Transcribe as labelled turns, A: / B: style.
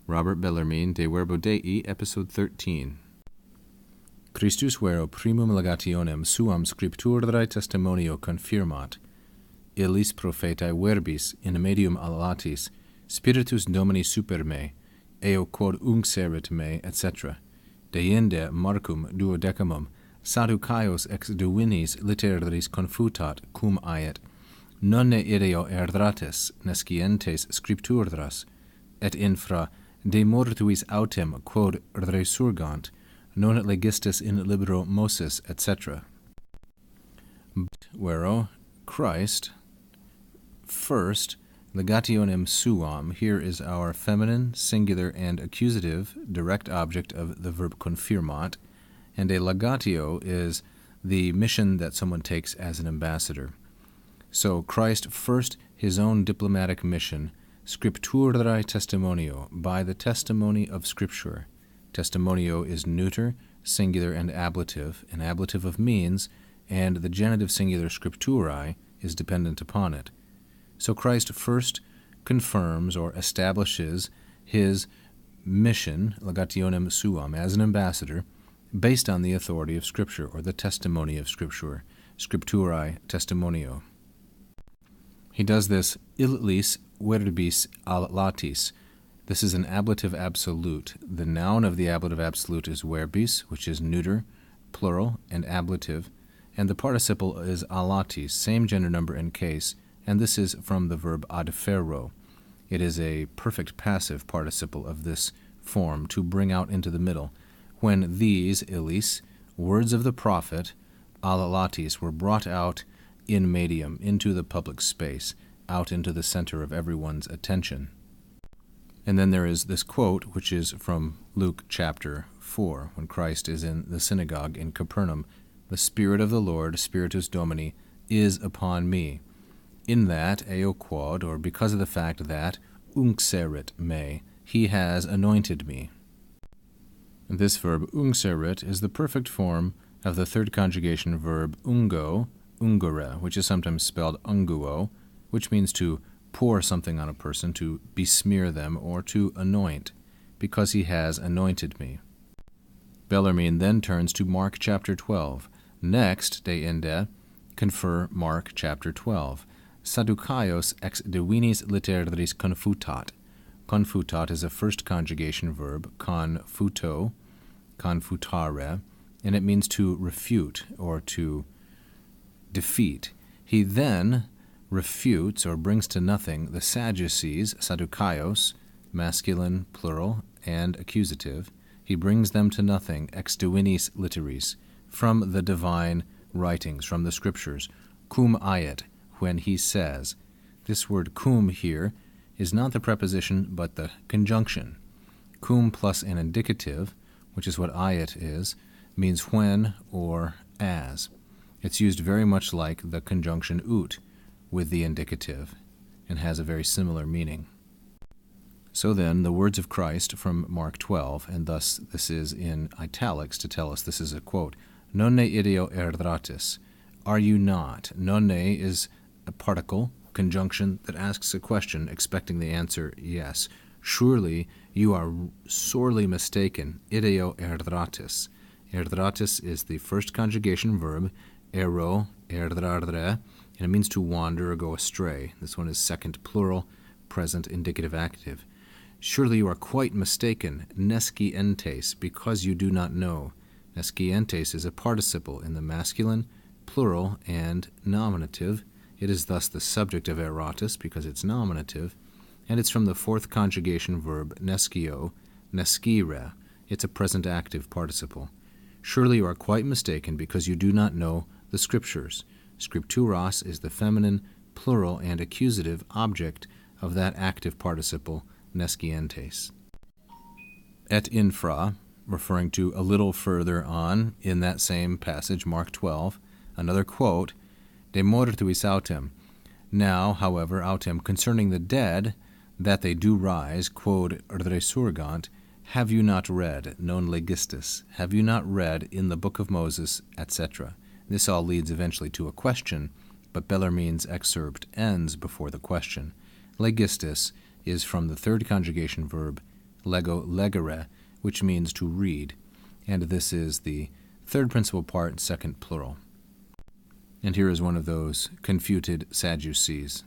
A: Robert Bellarmine, De Verbo Dei, Episode 13. Christus vero primum legationem suam scripturae testimonio confirmat, illis prophetae verbis in medium alatis, Spiritus Domini super me, eo quod uncserit me, etc. Deinde Marcum duodecimum, Sadducaios ex divinis literaris confutat cum aiet, nonne ideo erdrates nescientes scripturas, et infra de mortuis autem quod resurgant, non legistis in libro Moses, etc. Vero Christ first legationem suam. Here is our feminine, singular, and accusative direct object of the verb confirmat, and a legatio is the mission that someone takes as an ambassador. So Christ first his own diplomatic mission, scripturae testimonio, by the testimony of Scripture. Testimonio is neuter, singular, and ablative of means, and the genitive singular scripturae is dependent upon it. So Christ first confirms or establishes his mission, legationem suam, as an ambassador, based on the authority of Scripture, or the testimony of Scripture, scripturae testimonio. He does this illis verbis alatis. This is an ablative absolute. The noun of the ablative absolute is verbis, which is neuter, plural, and ablative, and the participle is alatis, same gender number and case, and this is from the verb adferro. It is a perfect passive participle of this form, to bring out into the middle. When these, illis, words of the prophet, alatis, were brought out in medium, into the public space, out into the center of everyone's attention. And then there is this quote, which is from Luke chapter 4, when Christ is in the synagogue in Capernaum. The Spirit of the Lord, Spiritus Domini, is upon me. In that, eo quod, or because of the fact that, uncserit me, he has anointed me. This verb uncserit is the perfect form of the third conjugation verb ungo, ungere, which is sometimes spelled unguo, which means to pour something on a person, to besmear them, or to anoint, because he has anointed me. Bellarmine then turns to Mark chapter 12. Next, deinde, confer Mark chapter 12. Sadducaios ex divinis literaris confutat. Confutat is a first conjugation verb, confuto, confutare, and it means to refute or to defeat. He then refutes or brings to nothing the Sadducees, Sadducaios, masculine, plural, and accusative. He brings them to nothing, ex divinis literaris, from the divine writings, from the Scriptures, cum aiet, when he says. This word cum here is not the preposition, but the conjunction. Cum plus an indicative, which is what aiet is, means when or as. It's used very much like the conjunction ut with the indicative, and has a very similar meaning. So then, the words of Christ from Mark 12, and thus this is in italics to tell us this is a quote, nonne ideo erdratis, are you not? Nonne is a particle, conjunction that asks a question, expecting the answer yes. Surely you are sorely mistaken, ideo erdratis. Erdratis is the first conjugation verb, ero, erdrare, and it means to wander or go astray. This one is second plural, present indicative active. Surely you are quite mistaken, nescientes, because you do not know. Nescientes is a participle in the masculine, plural, and nominative. It is thus the subject of eratis because it's nominative, and it's from the fourth conjugation verb nescio, nescire. It's a present active participle. Surely you are quite mistaken because you do not know the Scriptures. Scripturas is the feminine, plural, and accusative object of that active participle, nescientes. Et infra, referring to a little further on in that same passage, Mark 12, another quote, de mortuis autem. Now, however, autem, concerning the dead, that they do rise, quod resurgant, have you not read, non legistis, have you not read in the book of Moses, etc. This all leads eventually to a question, but Bellarmine's excerpt ends before the question. Legistis is from the third conjugation verb, lego legere, which means to read, and this is the third principal part, second plural. And here is one of those confuted Sadducees.